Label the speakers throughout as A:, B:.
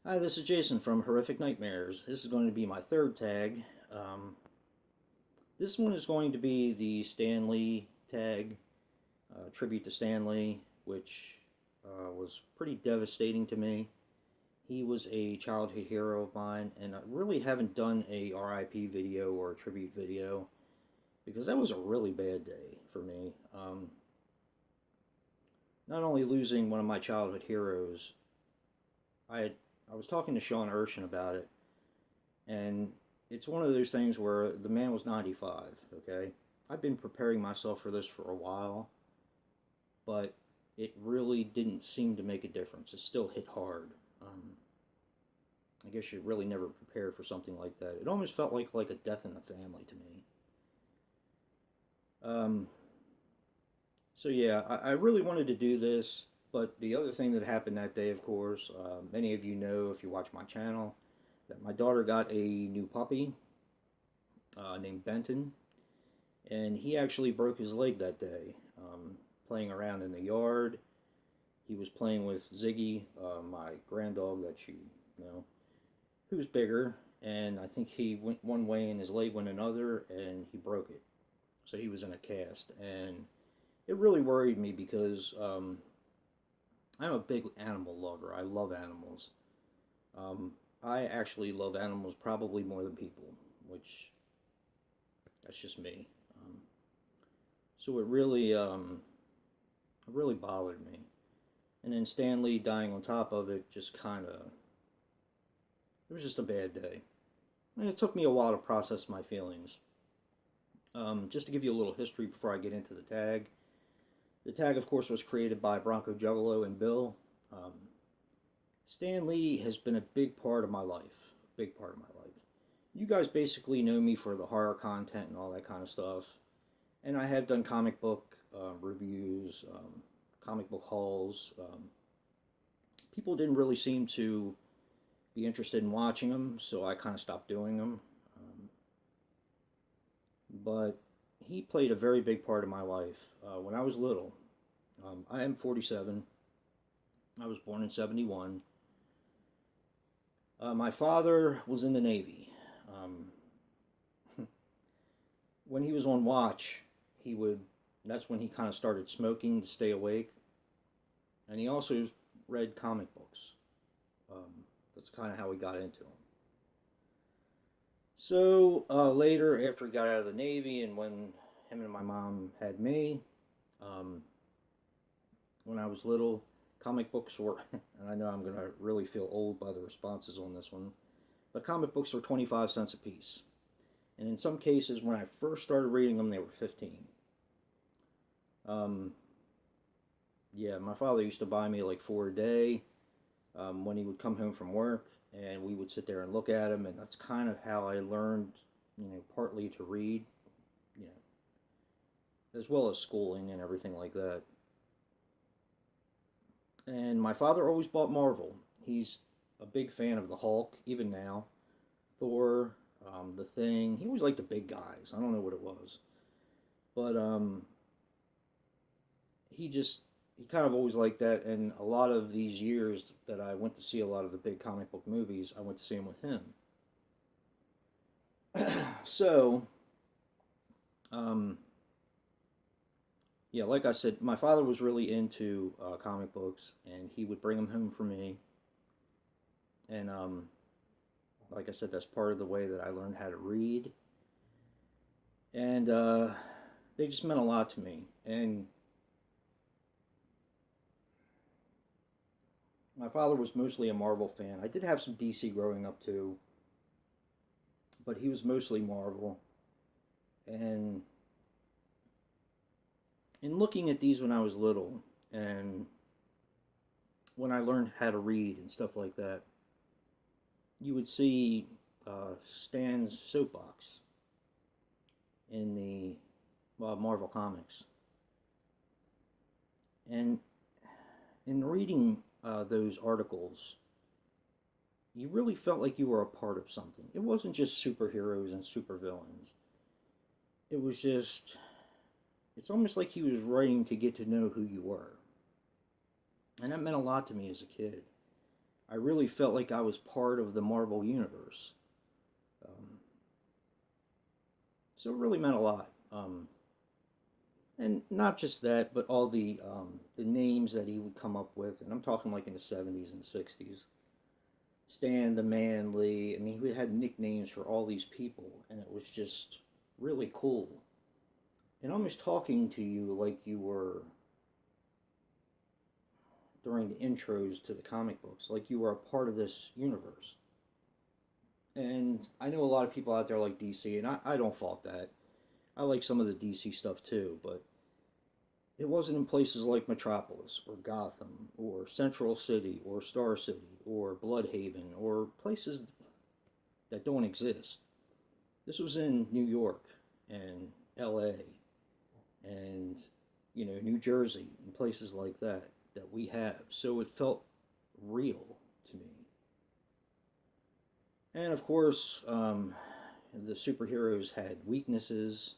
A: Hi, this is Jason from Horrific Nightmares. This is going to be my third tag. Um, this one is going to be the Stan Lee tag, tribute to Stan Lee, which was pretty devastating to me. He was a childhood hero of mine, and I really haven't done a R.I.P. video or a tribute video because that was a really bad day for me. Not only losing one of my childhood heroes, I had I was talking to Sean Urshan about it, and it's one of those things where the man was 95, okay? I've been preparing myself for this for a while, but it really didn't seem to make a difference. It still hit hard. I guess you really never prepared for something like that. It almost felt like a death in the family to me. Um, so yeah, I really wanted to do this, but the other thing that happened that day, of course, many of you know if you watch my channel, that my daughter got a new puppy named Benton, and he actually broke his leg that day, playing around in the yard. He was playing with Ziggy, my grand dog that you know, who's bigger, and I think he went one way and his leg went another, and he broke it. So he was in a cast, and it really worried me because I'm a big animal lover. I love animals. Um, I actually love animals probably more than people, which that's just me. Um, so it really bothered me. And then Stan Lee dying on top of it just kind of, it was just a bad day. And it took me a while to process my feelings. Just to give you a little history before I get into the tag. The tag, of course, was created by Broncojuggalo and Bill. Um, Stan Lee has been a big part of my life. Big part of my life. You guys basically know me for the horror content and all that kind of stuff. And I have done comic book reviews, comic book hauls. People didn't really seem to be interested in watching them, so I kind of stopped doing them. But he played a very big part of my life when I was little. I am 47. I was born in 71. My father was in the Navy. Um, when he was on watch, he would. That's when he kind of started smoking to stay awake, and he also read comic books. Um, that's kind of how he got into them. So later, after he got out of the Navy, and when him and my mom had me, um, when I was little, comic books were, and I know I'm going to really feel old by the responses on this one, but comic books were 25 cents a piece. And in some cases, when I first started reading them, they were 15. Um, yeah, my father used to buy me like four a day when he would come home from work, and we would sit there and look at them, and that's kind of how I learned, partly to read, you know, as well as schooling and everything like that. And my father always bought Marvel. He's a big fan of the Hulk, even now. Thor, the Thing. He always liked the big guys. I don't know what it was, but he just he kind of always liked that. And a lot of these years that I went to see a lot of the big comic book movies, I went to see them with him. So, um, yeah, like I said, my father was really into comic books, and he would bring them home for me. And like I said, that's part of the way that I learned how to read. And they just meant a lot to me. And my father was mostly a Marvel fan. I did have some DC growing up too, but he was mostly Marvel. And in looking at these when I was little, and when I learned how to read and stuff like that, you would see Stan's soapbox in the Marvel comics. And in reading those articles, you really felt like you were a part of something. It wasn't just superheroes and supervillains. It was just, it's almost like he was writing to get to know who you were. And that meant a lot to me as a kid. I really felt like I was part of the Marvel universe. Um, so it really meant a lot. And not just that, but all the names that he would come up with, and I'm talking like in the 70s and 60s. Stan the Manly. I mean, we had nicknames for all these people, and it was just really cool. And almost talking to you like you were during the intros to the comic books, like you were a part of this universe. And I know a lot of people out there like DC, and I don't fault that. I like some of the DC stuff too, but it wasn't in places like Metropolis or Gotham or Central City or Star City or Bloodhaven or places that don't exist. This was in New York and LA and New Jersey and places like that that we have. So it felt real to me. And of course, the superheroes had weaknesses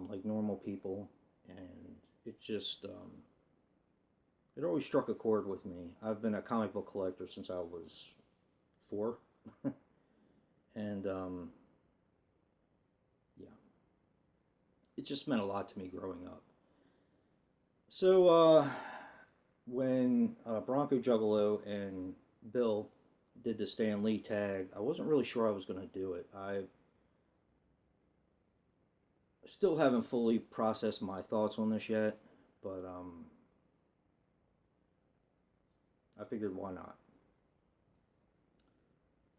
A: like normal people, and it just it always struck a chord with me. I've been a comic book collector since I was 4, and yeah, it just meant a lot to me growing up. So when Broncojuggalo and Bill did the Stan Lee tag, I wasn't really sure I was going to do it. I still haven't fully processed my thoughts on this yet, but I figured why not.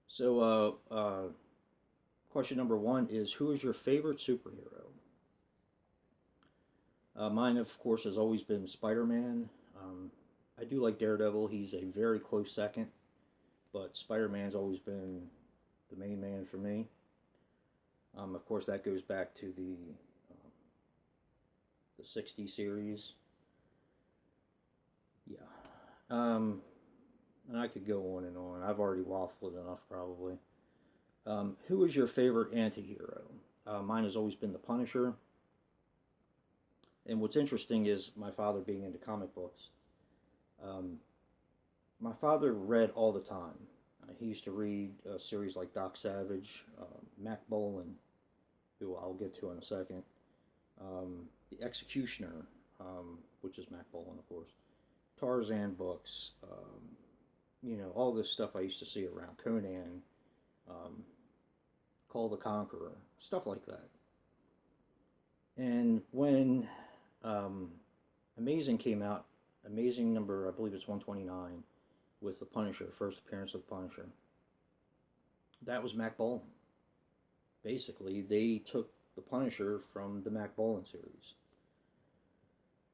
A: So, question number 1 is, who is your favorite superhero? Mine, of course, has always been Spider-Man. I do like Daredevil. He's a very close second, but Spider-Man's always been the main man for me. Of course, that goes back to the 60 series. Yeah. And I could go on and on. I've already waffled enough, probably. Who is your favorite anti-hero? Mine has always been the Punisher. And what's interesting is my father being into comic books. Um, my father read all the time. He used to read a series like Doc Savage, Mac Bolan, who I'll get to in a second, The Executioner, which is Mac Bolan, of course, Tarzan books, all this stuff I used to see around, Conan, um, Call the Conqueror, stuff like that. And when um, Amazing came out, Amazing number, I believe it's 129, with the Punisher, first appearance of the Punisher, that was Mac Bolan. Basically, they took the Punisher from the Mac Bolan series.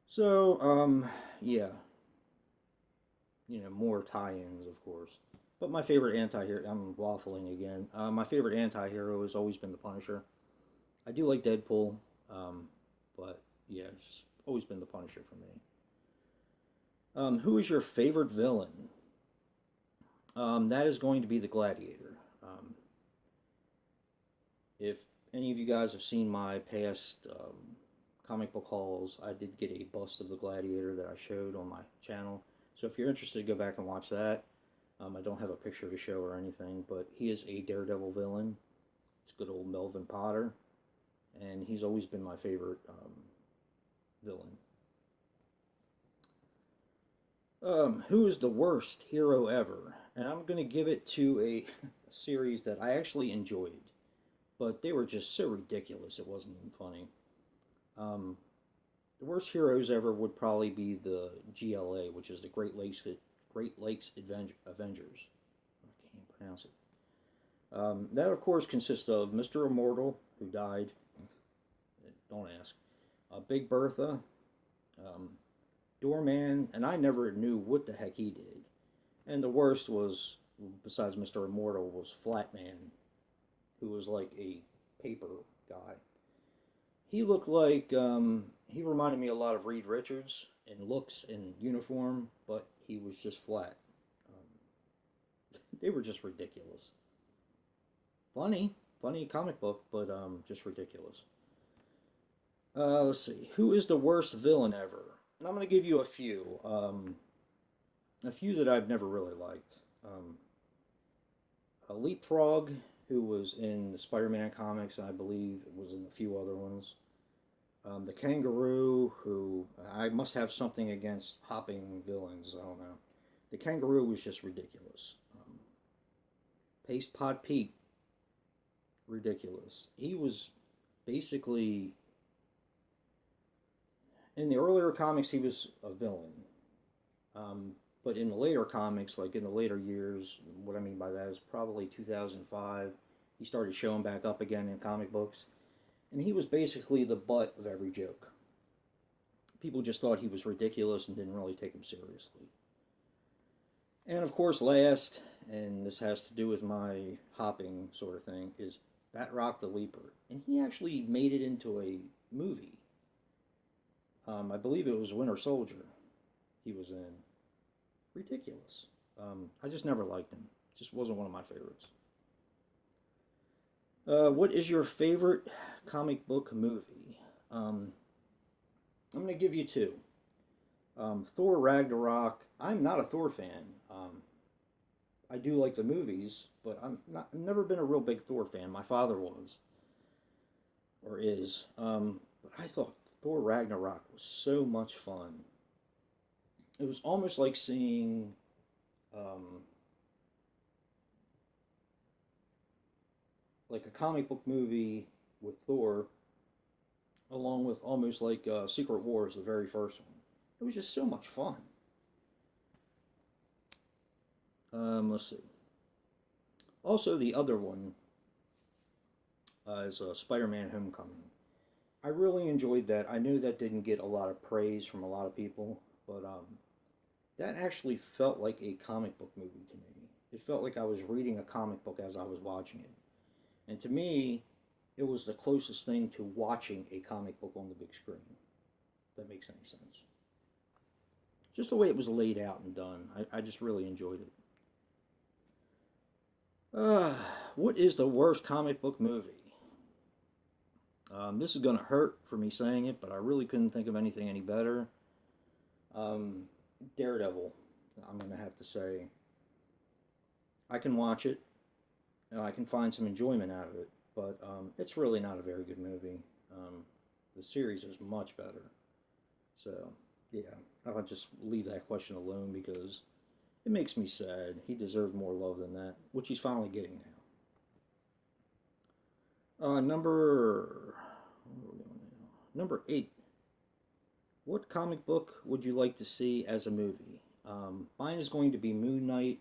A: So, yeah, more tie-ins, of course. But my favorite anti-hero, I'm waffling again. My favorite anti-hero has always been the Punisher. I do like Deadpool, um, but yeah, it's always been the Punisher for me. Who is your favorite villain? That is going to be the Gladiator. If any of you guys have seen my past comic book hauls, I did get a bust of the Gladiator that I showed on my channel. So if you're interested, go back and watch that. I don't have a picture to show or anything, but he is a Daredevil villain. It's good old Melvin Potter, and he's always been my favorite villain. Who is the worst hero ever? And I'm going to give it to a series that I actually enjoyed, but they were just so ridiculous it wasn't even funny. Um, the worst heroes ever would probably be the GLA, which is the Great Lakes Avengers. I can't pronounce it. That, of course, consists of Mr. Immortal, who died. Don't ask. Big Bertha, um, Doorman, and I never knew what the heck he did. And the worst was, besides Mr. Immortal, was Flatman, who was like a paper guy. He looked like he reminded me a lot of Reed Richards in looks and uniform, but he was just flat. They were just ridiculous. Funny comic book, but just ridiculous. Let's see. Who is the worst villain ever? And I'm going to give you a few. A few that I've never really liked. Leapfrog, who was in the Spider-Man comics, and I believe was in a few other ones. The Kangaroo, who I must have something against hopping villains. I don't know. The Kangaroo was just ridiculous. Paste Pot Pete, ridiculous. He was basically in the earlier comics he was a villain, um, but in the later comics, like in the later years, what I mean by that is probably 2005, he started showing back up again in comic books, and he was basically the butt of every joke. People just thought he was ridiculous and didn't really take him seriously. And of course, last, and this has to do with my hopping sort of thing, is Batroc the Leaper. And he actually made it into a movie. I believe it was Winter Soldier he was in. Ridiculous. I just never liked him. Just wasn't one of my favorites. What is your favorite comic book movie? I'm going to give you two. Thor Ragnarok. I'm not a Thor fan. I do like the movies, but I've never been a real big Thor fan. My father was, or is. But I thought Thor Ragnarok was so much fun. It was almost like seeing um, like a comic book movie with Thor, along with almost like Secret Wars, the very first one. It was just so much fun. Let's see. Also, the other one is Spider-Man: Homecoming. I really enjoyed that. I know that didn't get a lot of praise from a lot of people, but that actually felt like a comic book movie to me. It felt like I was reading a comic book as I was watching it. And to me, it was the closest thing to watching a comic book on the big screen. If that makes any sense. Just the way it was laid out and done. I just really enjoyed it. Uh, what is the worst comic book movie? This is going to hurt for me saying it, but I really couldn't think of anything any better. Um, Daredevil, I'm going to have to say. I can watch it, and I can find some enjoyment out of it, but it's really not a very good movie. The series is much better. So, yeah, I'll just leave that question alone because it makes me sad. He deserved more love than that, which he's finally getting now. Number 8. What comic book would you like to see as a movie? Mine is going to be Moon Knight,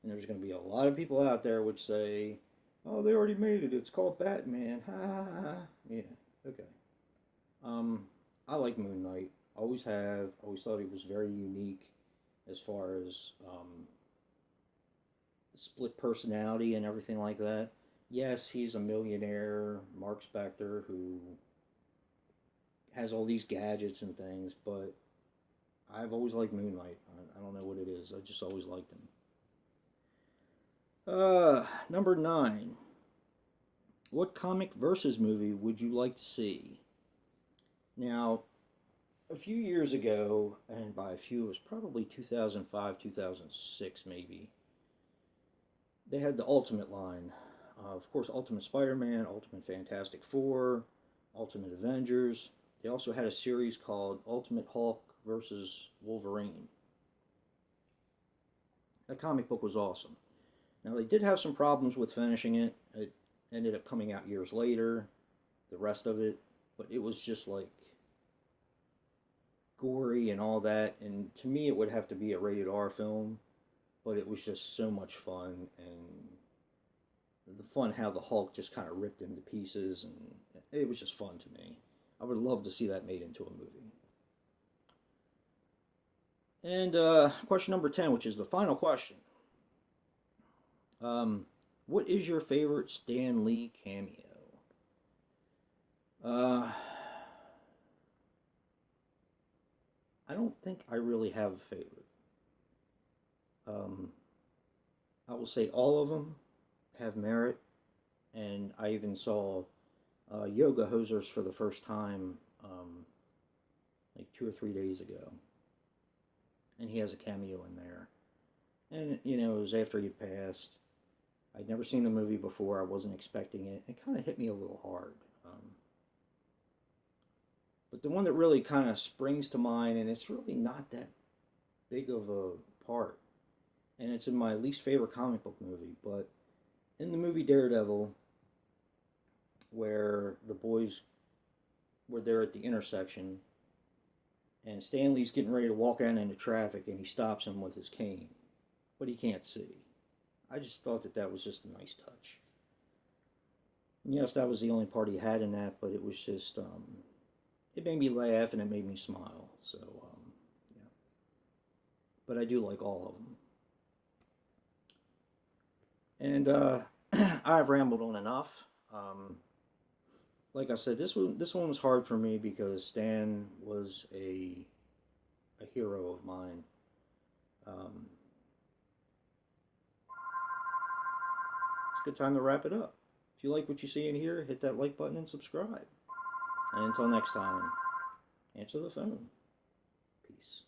A: and there's going to be a lot of people out there which say, "Oh, they already made it. It's called Batman." Ha ha ha. Yeah. Okay. Um, I like Moon Knight. Always have. Always thought he was very unique as far as split personality and everything like that. Yes, he's a millionaire, Mark Spector, who has all these gadgets and things, but I've always liked Moon Knight. I don't know what it is. I just always liked him. Number 9. What comic versus movie would you like to see? Now, a few years ago, and by a few, it was probably 2005, 2006 maybe, they had the Ultimate line. Of course, Ultimate Spider-Man, Ultimate Fantastic Four, Ultimate Avengers. They also had a series called Ultimate Hulk versus Wolverine. That comic book was awesome. Now, they did have some problems with finishing it. It ended up coming out years later, the rest of it, but it was just like gory and all that. And to me, it would have to be a rated R film, but it was just so much fun. And the fun how the Hulk just kind of ripped into pieces, and it was just fun to me. I would love to see that made into a movie. And question number 10, which is the final question. Um, what is your favorite Stan Lee cameo? Uh, I don't think I really have a favorite. Um, I will say all of them have merit, and I even saw Yoga Hosers for the first time like 2 or 3 days ago, and he has a cameo in there. And it was after he passed. I'd never seen the movie before. I wasn't expecting it. It kind of hit me a little hard. But the one that really kind of springs to mind, and it's really not that big of a part, and it's in my least favorite comic book movie, but in the movie Daredevil, where the boys were there at the intersection, and Stanley's getting ready to walk out into traffic, and he stops him with his cane, but he can't see. I just thought that that was just a nice touch. And yes, that was the only part he had in that, but it was just it made me laugh and it made me smile. So yeah, but I do like all of them. And I've rambled on enough. Um, like I said, this one was hard for me because Stan was a hero of mine. Um, it's a good time to wrap it up. If you like what you see in here, hit that like button and subscribe. And until next time, answer the phone. Peace.